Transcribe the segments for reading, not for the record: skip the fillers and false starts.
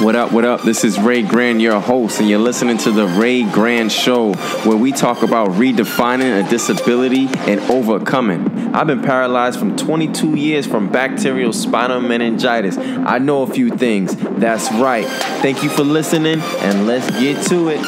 What up, what up? This is Ray Grand, your host, and you're listening to the Ray Grand Show, where we talk about redefining a disability and overcoming. I've been paralyzed from 22 years from bacterial spinal meningitis. I know a few things. That's right. Thank you for listening, and let's get to it.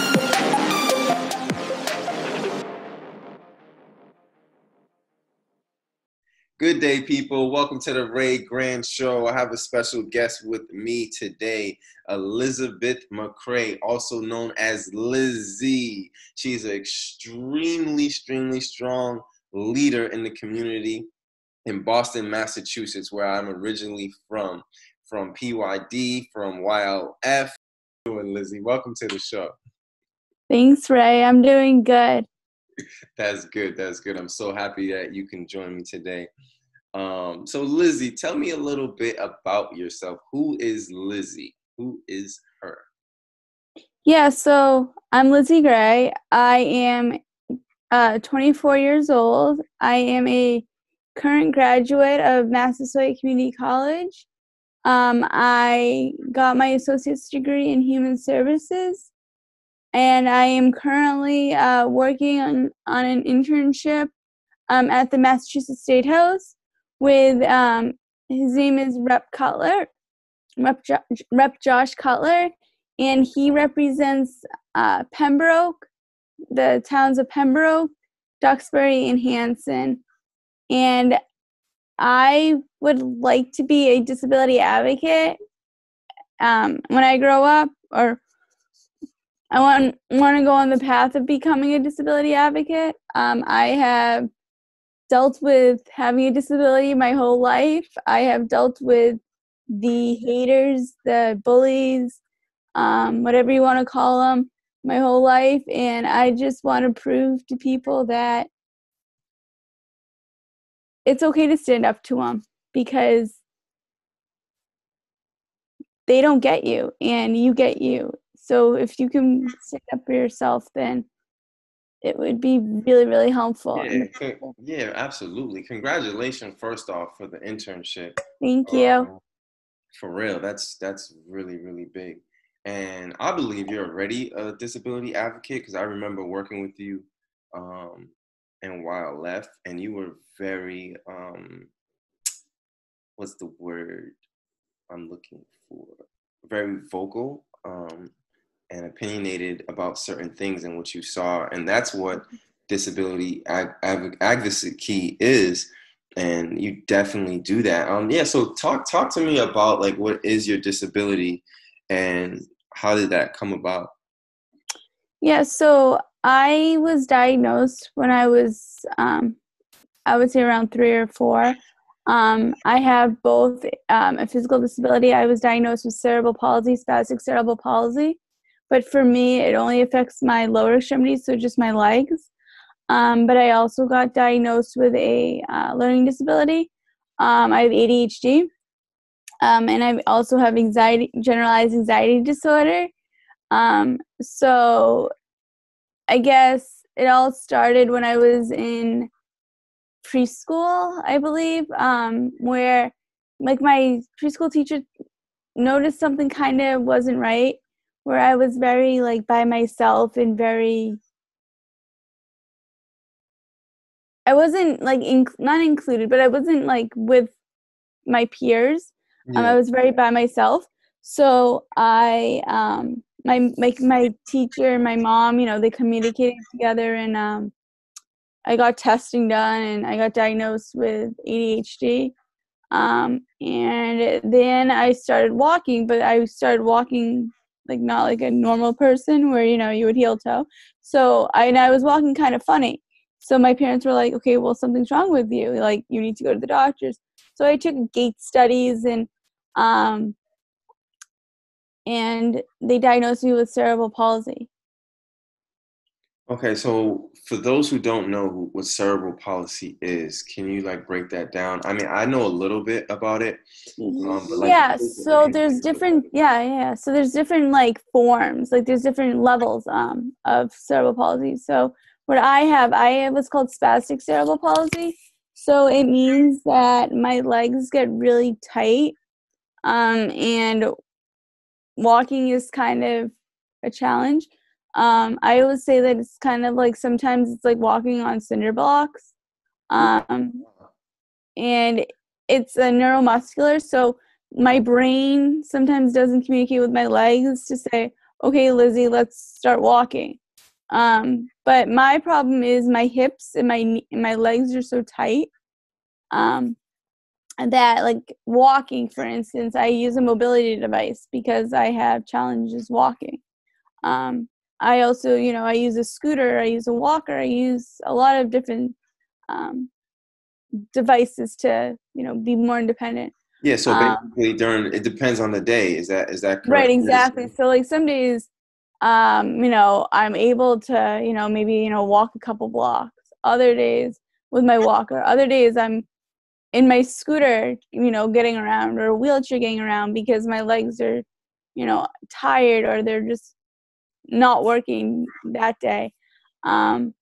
Good day, people. Welcome to the Ray Grand Show. I have a special guest with me today, Elizabeth McCray, also known as Lizzie. She's an extremely strong leader in the community in Boston, Massachusetts, where I'm originally from PYD, from YLF. And Lizzie, welcome to the show. Thanks, Ray. I'm doing good. That's good. I'm so happy that you can join me today. So Lizzie, tell me a little bit about yourself. Who is Lizzie? Who is her? Yeah, so I'm Lizzie Gray. I am 24 years old. I am a current graduate of Massasoit Community College. I got my associate's degree in human services, and I am currently working on an internship at the Massachusetts State House with his name is Rep. Josh Cutler, and he represents Pembroke, the towns of Pembroke, Duxbury, and Hanson. And I would like to be a disability advocate when I grow up, or I want to go on the path of becoming a disability advocate. I have dealt with having a disability my whole life. I have dealt with the haters, the bullies, whatever you want to call them, my whole life. And I just want to prove to people that it's okay to stand up to them, because they don't get you and you get you. So if you can stand up for yourself, then it would be really helpful. Yeah, absolutely. Congratulations, first off, for the internship. Thank you. For real, that's really big. And I believe you're already a disability advocate, because I remember working with you in YLF, and you were very, what's the word I'm looking for? Very vocal and opinionated about certain things and what you saw. And that's what disability advocacy is. And you definitely do that. Yeah. So talk to me about, like, what is your disability and how did that come about? Yeah. So I was diagnosed when I was, I would say around 3 or 4. I have both a physical disability. I was diagnosed with cerebral palsy, spastic cerebral palsy. But for me, it only affects my lower extremities, so just my legs. But I also got diagnosed with a learning disability. I have ADHD, and I also have generalized anxiety disorder. So I guess it all started when I was in preschool, I believe, where, like, my preschool teacher noticed something kind of wasn't right, where I was very, like, by myself and I wasn't, like, not included, but I wasn't, like, with my peers. Yeah. I was very by myself. So I, my teacher and my mom, they communicated together, and I got testing done, and I got diagnosed with ADHD. And then I started walking, but I started walking like not like a normal person where, you would heel toe. So I was walking kind of funny. So my parents were like, okay, well, something's wrong with you. Like, you need to go to the doctors. So I took gait studies, and they diagnosed me with cerebral palsy. Okay, so for those who don't know what cerebral palsy is, can you, like, break that down? I mean, I know a little bit about it. But, like, yeah, so there's different, so there's different, like, forms, like, there's different levels of cerebral palsy. So what I have what's called spastic cerebral palsy. So it means that my legs get really tight, and walking is kind of a challenge. I always say that it's kind of like sometimes it's like walking on cinder blocks. Um, and it's a neuromuscular, so my brain sometimes doesn't communicate with my legs to say, okay, Lizzie, let's start walking. But my problem is my hips and my legs are so tight that, like, walking, for instance, I use a mobility device because I have challenges walking. I also, I use a scooter, I use a walker, I use a lot of different devices to, be more independent. Yeah, so basically it depends on the day. Is that Right, correct? exactly. So like some days, I'm able to, maybe, walk a couple blocks. Other days with my walker. Other days I'm in my scooter, getting around, or a wheelchair getting around because my legs are, tired, or they're just not working that day. Um,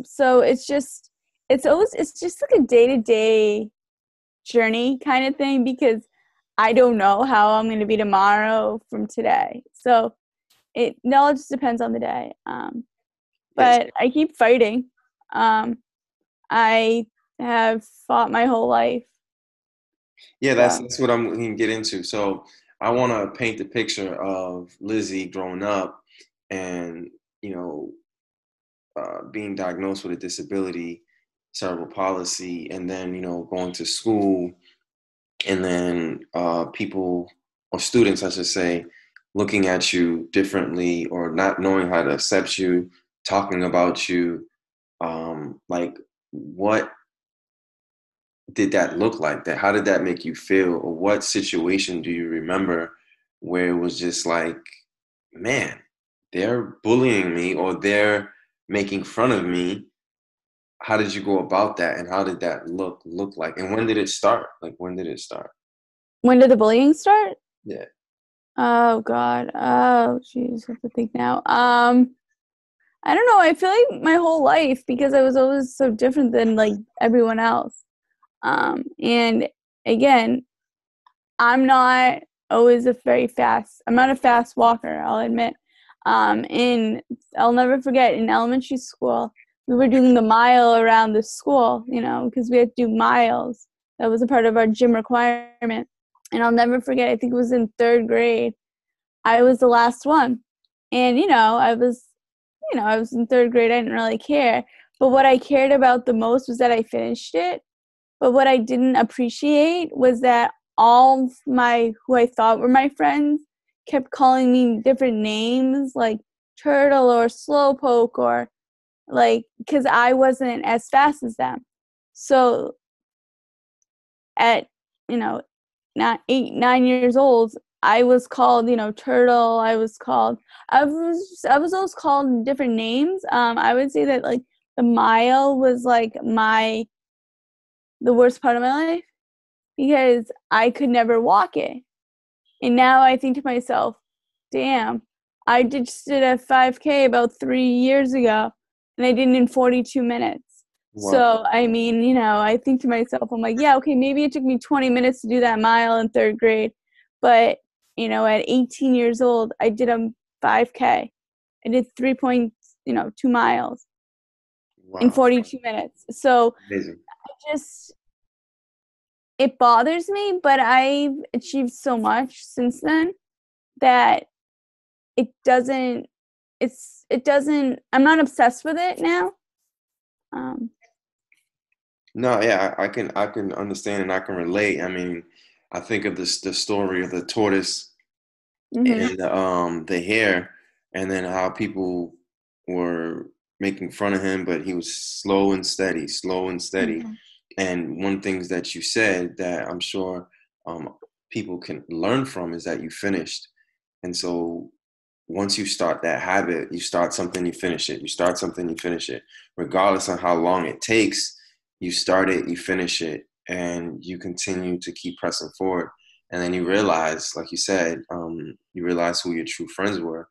so it's just like a day-to-day journey kind of thing, because I don't know how I'm going to be tomorrow from today. So it all just depends on the day. Yes. But I keep fighting. I have fought my whole life. Yeah, So. that's what I'm going to get into. So I want to paint the picture of Lizzie growing up and, you know, being diagnosed with a disability, cerebral palsy, and then, going to school, and then people or students, I should say, looking at you differently or not knowing how to accept you, talking about you. Like, what did that look like? That how did that make you feel? Or what situation do you remember where it was just like, man, they're bullying me or they're making fun of me? How did you go about that, and how did that look like? And when did it start? Like, when did it start? When did the bullying start? Yeah. Oh God. Oh jeez, I have to think now. I don't know. I feel like my whole life, because I was always so different than like everyone else. And again, I'm not always I'm not a fast walker, I'll admit. And I'll never forget, in elementary school, we were doing the mile around the school, because we had to do miles. That was a part of our gym requirement. And I'll never forget, I think it was in 3rd grade, I was the last one. And, I was in 3rd grade, I didn't really care. But what I cared about the most was that I finished it. But what I didn't appreciate was that all of who I thought were my friends kept calling me different names, like Turtle or Slowpoke, or like, because I wasn't as fast as them. So at, not 8, 9 years old, I was called, Turtle. I was always called different names. I would say that, like, the mile was like the worst part of my life, because I could never walk it. And now I think to myself, damn, I just did a 5K about 3 years ago, and I did it in 42 minutes. Wow. So, I mean, I think to myself, I'm like, yeah, okay, maybe it took me 20 minutes to do that mile in 3rd grade. But, at 18 years old, I did a 5K. I did 2 miles in Wow. 42 minutes. So, Amazing. it bothers me, but I've achieved so much since then that it doesn't, I'm not obsessed with it now. No, yeah, I can understand and I can relate. I mean, I think of the story of the tortoise Mm-hmm. and the hare, and then how people were making fun of him, but he was slow and steady, slow and steady. Mm-hmm. And one things that you said that I'm sure um, people can learn from is that you finished. And so once you start that habit, you start something, you finish it. You start something, you finish it. Regardless of how long it takes, you start it, you finish it, and you continue to keep pressing forward. And then you realize, like you said, you realize who your true friends were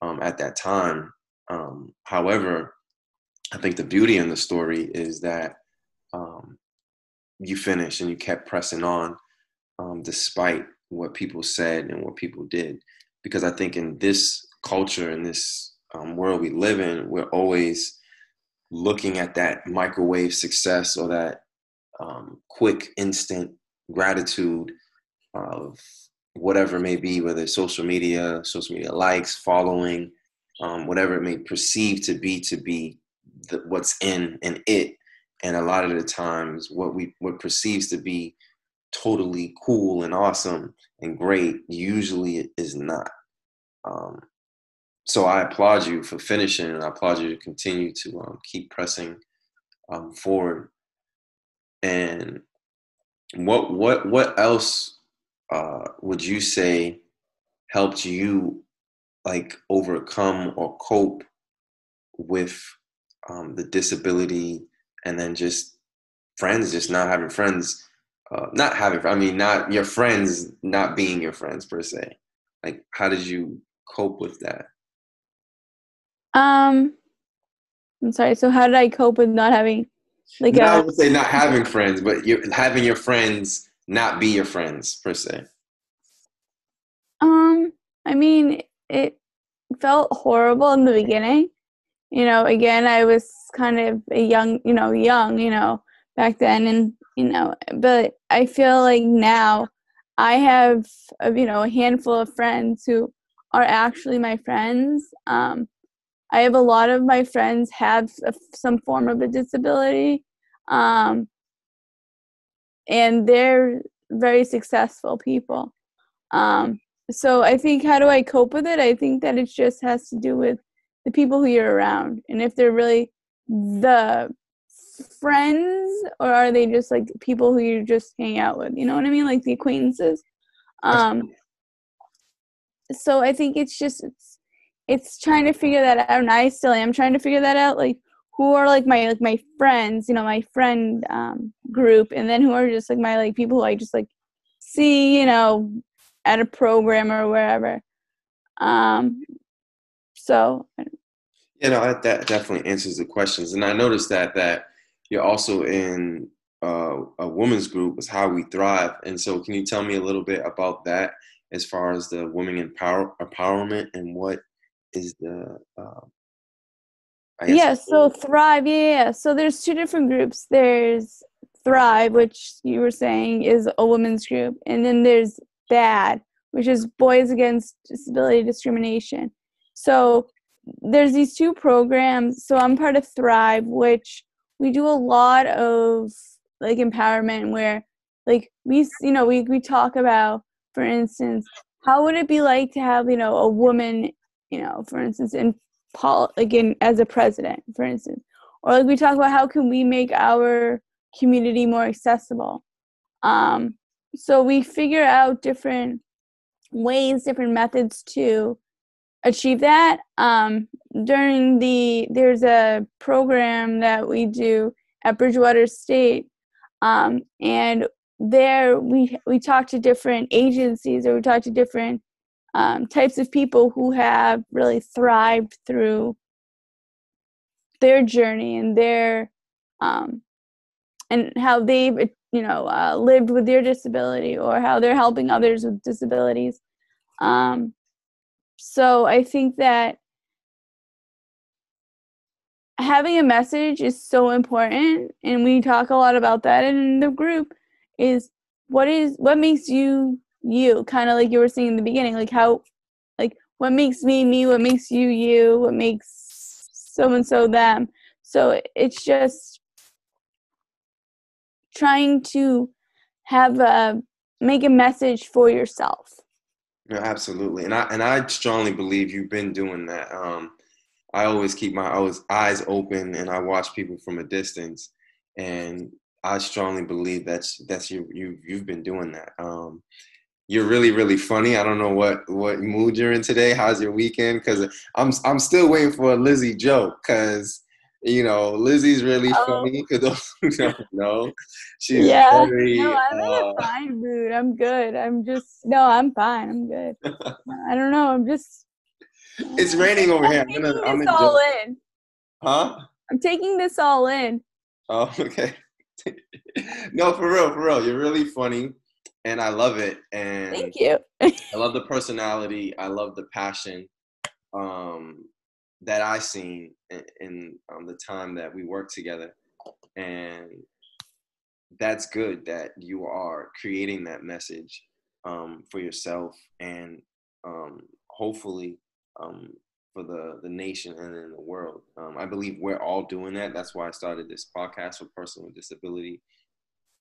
at that time. However, I think the beauty in the story is that um, you finished and you kept pressing on despite what people said and what people did. Because I think in this culture, in this world we live in, we're always looking at that microwave success or that quick, instant gratitude of whatever it may be, whether it's social media likes, following, whatever it may perceive to be what's in and it. And a lot of the times what perceives to be totally cool and awesome and great usually it is not. So I applaud you for finishing, and I applaud you to continue to keep pressing forward. And what else would you say helped you like overcome or cope with the disability, and then just friends, just not having friends, not your friends not being your friends per se? Like, how did you cope with that? I'm sorry. So how did I cope with not having like Not, I a would say not having friends, but you having your friends not be your friends per se. I mean, it felt horrible in the beginning. Again, I was kind of a young, back then, and but I feel like now I have a handful of friends who are actually my friends. I have a lot of my friends have some form of a disability, and they're very successful people. So I think, how do I cope with it? I think that it just has to do with the people who you're around, and if they're really the friends, or are they just like people who you just hang out with? You know what I mean? Like the acquaintances. So I think it's trying to figure that out, and I still am trying to figure that out. Like, who are like my friends, my friend group, and then who are just like my like people who I just like see, at a program or wherever. So That definitely answers the questions. And I noticed that you're also in a women's group, is How We Thrive. And so can you tell me a little bit about that as far as the women empowerment, and what is the, so Thrive, yeah. So there's two different groups. There's Thrive, which you were saying is a women's group, and then there's BAD, which is Boys Against Disability Discrimination. So there's these two programs. So I'm part of Thrive, which we do a lot of like empowerment, where like we talk about, for instance, how would it be like to have a woman, for instance, as a president, for instance, or like we talk about how can we make our community more accessible. So we figure out different ways, different methods to achieve that. There's a program that we do at Bridgewater State, and there we talk to different agencies, or we talk to different types of people who have really thrived through their journey and their and how they've lived with their disability, or how they're helping others with disabilities. So I think that having a message is so important, and we talk a lot about that in the group. Is what makes you you, kind of like you were saying in the beginning, like how, like what makes me, what makes you, what makes so and so them. So it's just trying to make a message for yourself. Yeah, absolutely. And I strongly believe you've been doing that. I always keep my eyes open, and I watch people from a distance, and I strongly believe that's you've been doing that. You're really, really funny. I don't know what mood you're in today. How's your weekend? Because I'm still waiting for a Lizzie joke, because Lizzie's really funny. For those who don't know, she's Yeah. No, very. I'm in a fine mood. I'm good. I'm fine. I'm good. I don't know. It's raining over here. I'm this all enjoying. in. Huh? I'm taking this all in. Oh, okay. No, for real, you're really funny. and I love it. And Thank you. I love the personality. I love the passion that I seen in the time that we worked together. And that's good that you are creating that message for yourself and hopefully for the nation and in the world. I believe we're all doing that. That's why I started this podcast for person with disability,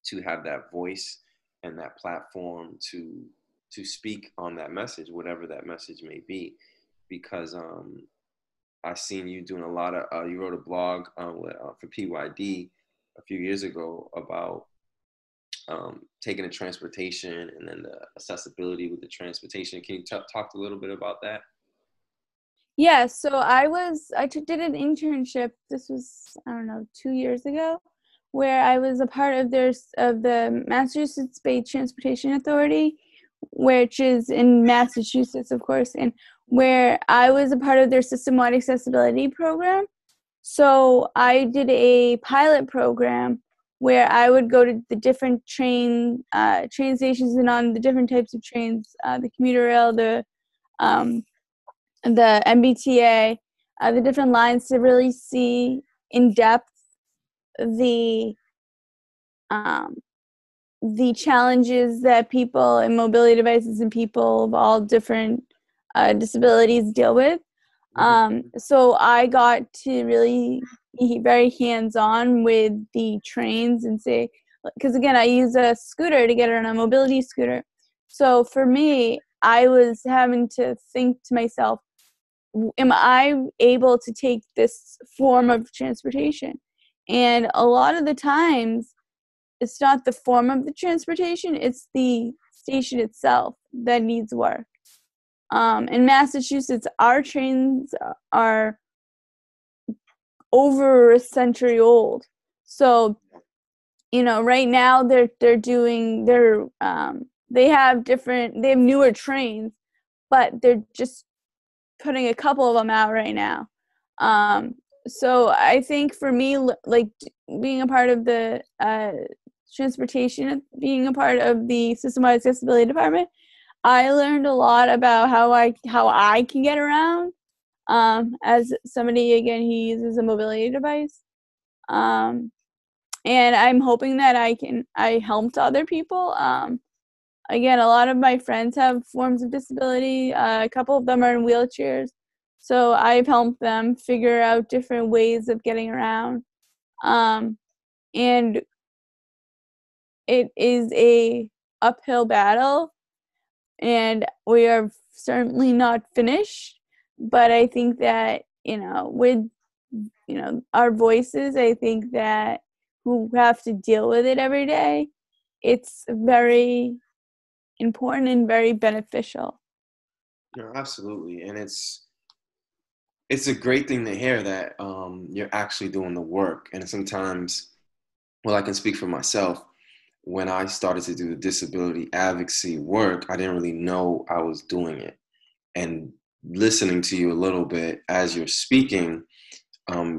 to have that voice and that platform to speak on that message, whatever that message may be. Because I seen you doing a lot of. You wrote a blog for PYD a few years ago about taking the transportation and then the accessibility with the transportation. Can you talk a little bit about that? Yeah, so did an internship. This was, I don't know, 2 years ago, where I was a part of the Massachusetts Bay Transportation Authority, which is in Massachusetts, of course, and where I was a part of their system-wide accessibility program. So I did a pilot program where I would go to the different train stations and on the different types of trains, the commuter rail, the MBTA, the different lines, to really see in depth the challenges that people in mobility devices and people of all different disabilities deal with. So I got to really be very hands-on with the trains and say, because again, I use a scooter to get on a mobility scooter. So for me, I was having to think to myself, am I able to take this form of transportation? And a lot of the times, it's not the form of the transportation, it's the station itself that needs work. In Massachusetts, our trains are over a century old. So, right now they have newer trains, but they're just putting a couple of them out right now. So I think for me, like being a part of the transportation, being a part of the system-wide accessibility department, I learned a lot about how I can get around. As somebody, again, who uses a mobility device, and I'm hoping that I helped other people. Again, a lot of my friends have forms of disability. A couple of them are in wheelchairs, so I've helped them figure out different ways of getting around. And it is a uphill battle, and we are certainly not finished. But I think that, with, our voices, I think that who have to deal with it every day, it's very important and very beneficial. No, absolutely. And it's a great thing to hear that you're actually doing the work. And sometimes, well, I can speak for myself. When I started to do the disability advocacy work, I didn't really know I was doing it. And listening to you a little bit as you're speaking,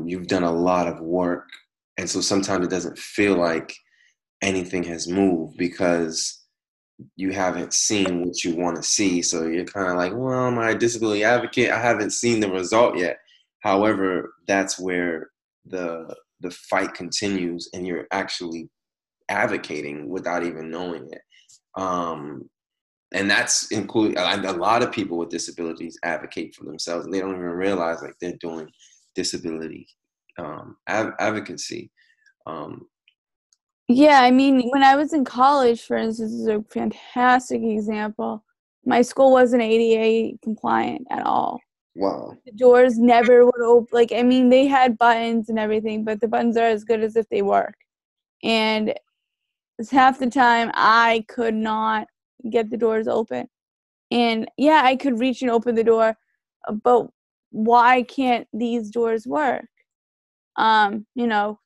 you've done a lot of work. And so sometimes it doesn't feel like anything has moved because you haven't seen what you want to see. So you're kind of like, well, am I a disability advocate? I haven't seen the result yet. However, that's where the fight continues, and you're actually advocating without even knowing it. And that's including a lot of people with disabilities advocate for themselves, and they don't even realize like they're doing disability advocacy. Yeah, I mean, when I was in college, for instance, this is a fantastic example. My school wasn't ADA compliant at all. Wow. The doors never would open. Like, I mean, they had buttons and everything, but the buttons are as good as if they work. And half the time, I could not get the doors open. And yeah, I could reach and open the door, but why can't these doors work? The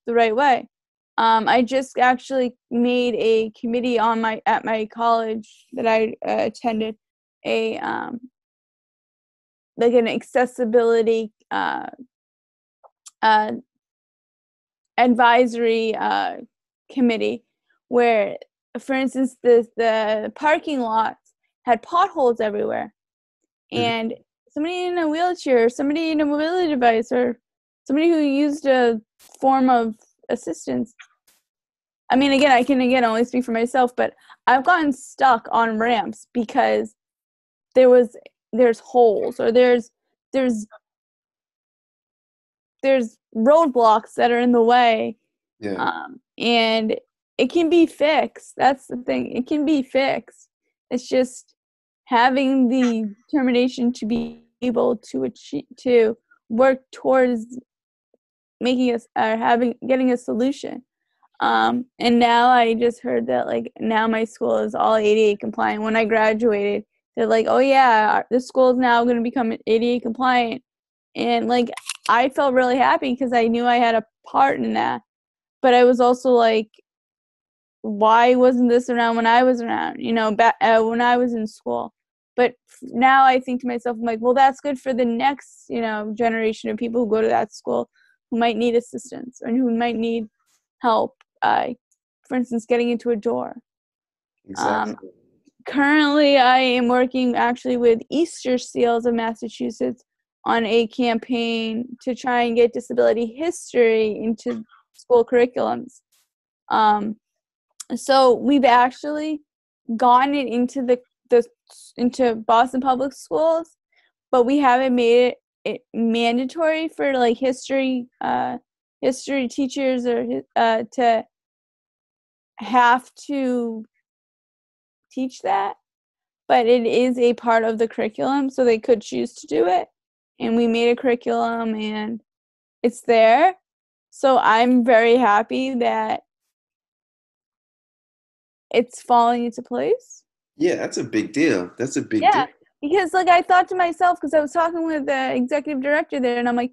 right way. I just actually made a committee at my college that I attended, a like an accessibility advisory committee, where for instance, the parking lots had potholes everywhere, and somebody in a wheelchair, or somebody in a mobility device, or somebody who used a form of assistance. I mean, again, I can only speak for myself, but I've gotten stuck on ramps because there's holes, or there's roadblocks that are in the way. Yeah. And it can be fixed. That's the thing. It can be fixed. It's just having the determination to be able to achieve, to work towards making us, getting a solution. And now I just heard that, like, now my school is all ADA compliant. When I graduated, they're like, oh yeah, this school is now going to become ADA compliant. And like, I felt really happy because I knew I had a part in that. But I was also like, why wasn't this around when I was around, back when I was in school? But now I think to myself, I'm like, well, that's good for the next, generation of people who go to that school who might need assistance or who might need help, for instance, getting into a door. Exactly. Currently, I am working actually with Easter Seals of Massachusetts on a campaign to try and get disability history into school curriculums. So we've actually gotten it into Boston Public Schools, but we haven't made it mandatory for like history teachers or to have to teach that. But it is a part of the curriculum, so they could choose to do it. And we made a curriculum, and it's there. So I'm very happy that it's falling into place. Yeah, that's a big deal. That's a big deal. Yeah, because like I thought to myself, because I was talking with the executive director there, and I'm like,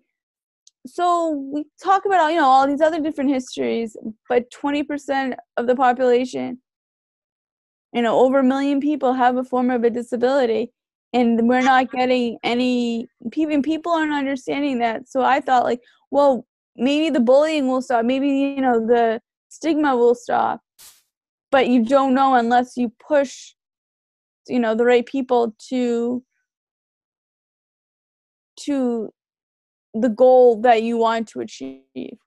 so we talk about all these other different histories, but 20% of the population, over 1 million people have a form of a disability, and we're not getting any people aren't understanding that. So I thought, like, well, maybe the bullying will stop, maybe the stigma will stop, but you don't know unless you push the right people to the goal that you want to achieve.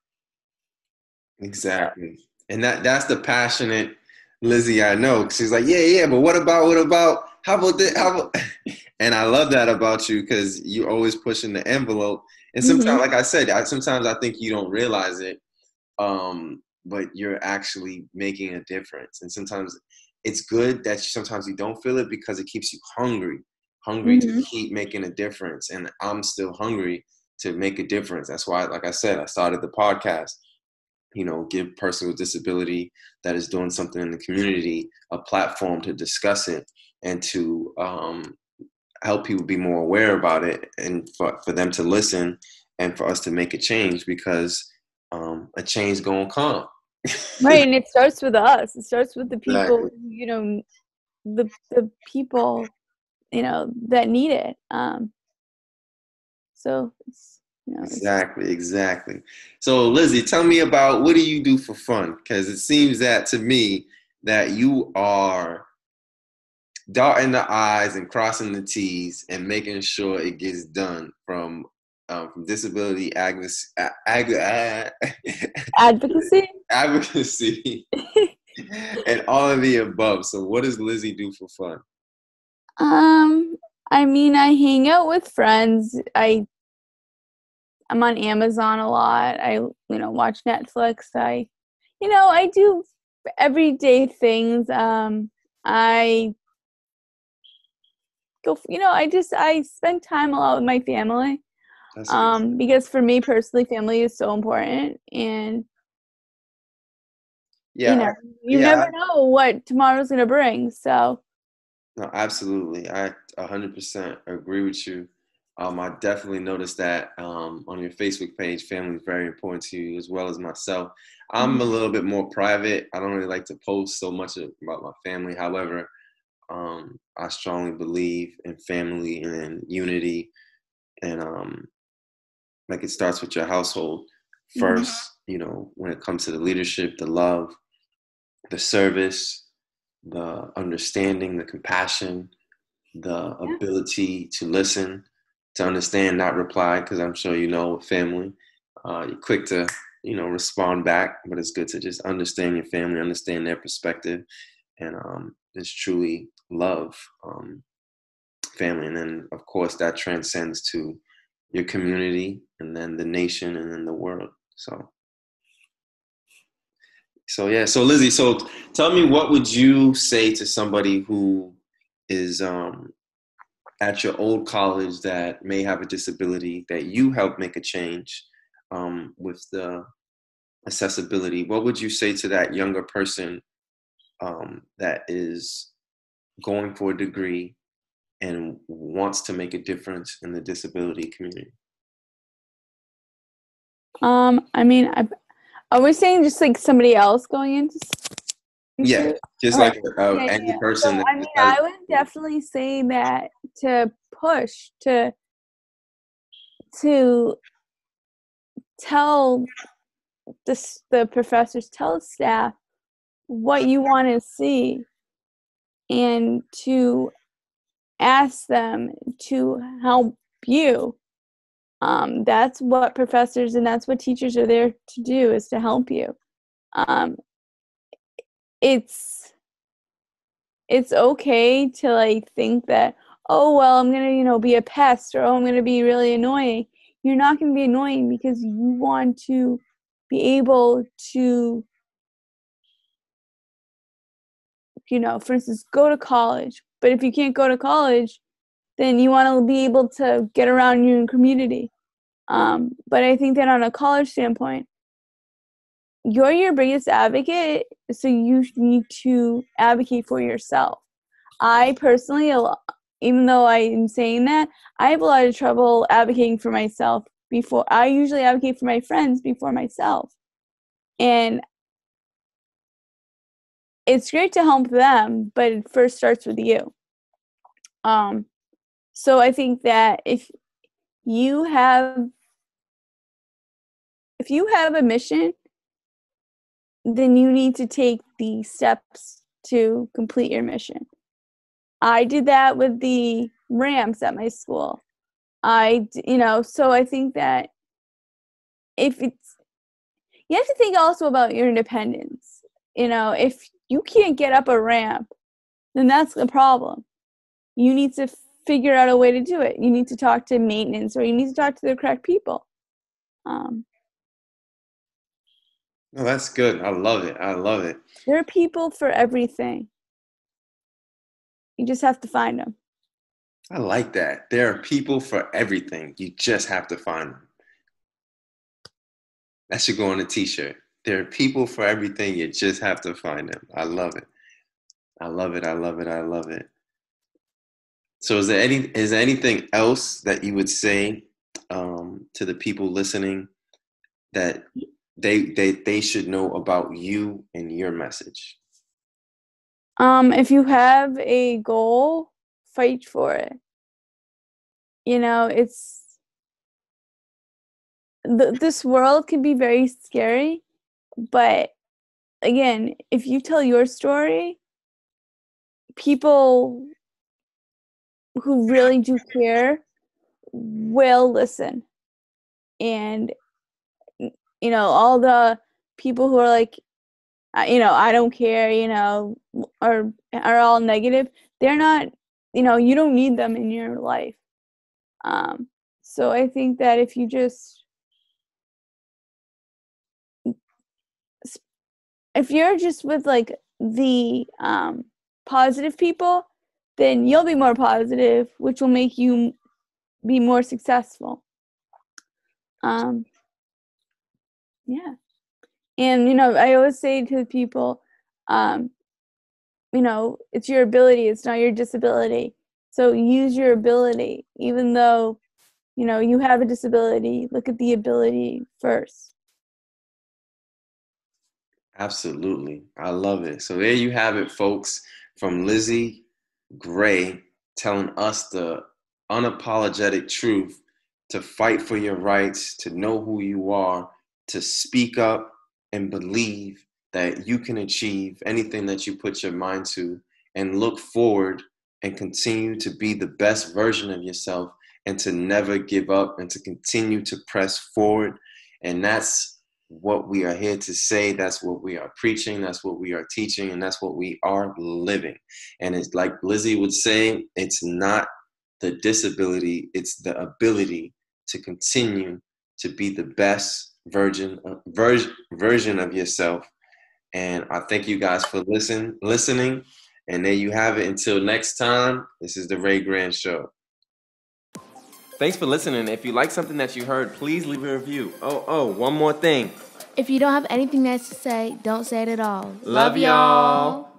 Exactly. And that's the passionate Lizzie I know. She's like, yeah, but what about, how about this? And I love that about you because you're always pushing the envelope. And sometimes, like I said, sometimes I think you don't realize it, but you're actually making a difference. And sometimes it's good that sometimes you don't feel it because it keeps you hungry to keep making a difference. And I'm still hungry to make a difference. That's why, like I said, I started the podcast. Give a person with disability that is doing something in the community a platform to discuss it and to help people be more aware about it, and for them to listen and for us to make a change, because a change gonna come. Right, and it starts with us. It starts with the people, Exactly. the people, that need it. So it's, Exactly. So Lizzie, tell me about, what do you do for fun? Because it seems that to me that you are dotting the I's and crossing the T's and making sure it gets done from disability advocacy. advocacy and all of the above. So what does Lizzie do for fun? I mean, I hang out with friends. I'm on Amazon a lot. I watch Netflix. I do everyday things. I go. I spend time a lot with my family. That's good. Because for me personally, family is so important, and Yeah, you never know what tomorrow's gonna bring. So no, absolutely. I 100% agree with you. I definitely noticed that on your Facebook page, family is very important to you as well as myself. I'm a little bit more private. I don't really like to post so much about my family. However, I strongly believe in family and in unity, and like, it starts with your household first. When it comes to the leadership, the love, the service, the understanding, the compassion, the ability to listen, to understand, not reply, because I'm sure you know with family, you're quick to, respond back, but it's good to just understand your family, understand their perspective, and just truly love family. And then, of course, that transcends to your community, and then the nation, and then the world. So yeah. So Lizzie, so tell me, what would you say to somebody who is at your old college that may have a disability that you helped make a change with the accessibility? What would you say to that younger person that is going for a degree and wants to make a difference in the disability community? I mean, are we saying just like somebody else going into? Yeah, just Okay. like any person. So, That I mean, I would definitely say that to push to tell the professors, tell staff what you want to see, and to ask them to help you. That's what professors and that's what teachers are there to do, is to help you. It's okay to like think that, oh well, I'm gonna be a pest, or oh, I'm gonna be really annoying. You're not gonna be annoying because you want to be able to, for instance, go to college. But if you can't go to college, then you want to be able to get around your community. But I think that on a college standpoint, you're your biggest advocate, so you need to advocate for yourself. I personally, even though I'm saying that, I have a lot of trouble advocating for myself before. I usually advocate for my friends before myself. And it's great to help them, but it first starts with you. So I think that if you have a mission, then you need to take the steps to complete your mission. I did that with the ramps at my school. So I think that you have to think also about your independence. If you can't get up a ramp, then that's the problem. You need to figure out a way to do it. You need to talk to maintenance, or you need to talk to the correct people. Oh, that's good. I love it. I love it. There are people for everything. You just have to find them. I like that. There are people for everything. You just have to find them. That should go on a t-shirt. There are people for everything. You just have to find them. I love it. I love it. I love it. I love it. So is there anything else that you would say to the people listening that they should know about you and your message? If you have a goal, fight for it. This world can be very scary, but again, if you tell your story, people who really do care will listen. And all the people who are like, I don't care, are all negative. They're not, you don't need them in your life. So I think that if you're just with like the positive people, then you'll be more positive, which will make you be more successful. Yeah. And, I always say to people, it's your ability, it's not your disability. So use your ability, even though, you have a disability. Look at the ability first. Absolutely. I love it. So there you have it, folks, from Lizzie Gray telling us the unapologetic truth, to fight for your rights, to know who you are, to speak up and believe that you can achieve anything that you put your mind to, and look forward and continue to be the best version of yourself, and to never give up, and to continue to press forward. And that's what we are here to say. That's what we are preaching. That's what we are teaching. And that's what we are living. And it's like Lizzie would say, it's not the disability, it's the ability to continue to be the best version of yourself. And I thank you guys for listening. And there you have it. Until next time, this is the Ray Grand Show. Thanks for listening. If you like something that you heard, please leave a review. Oh, one more thing. If you don't have anything nice to say, don't say it at all. Love y'all.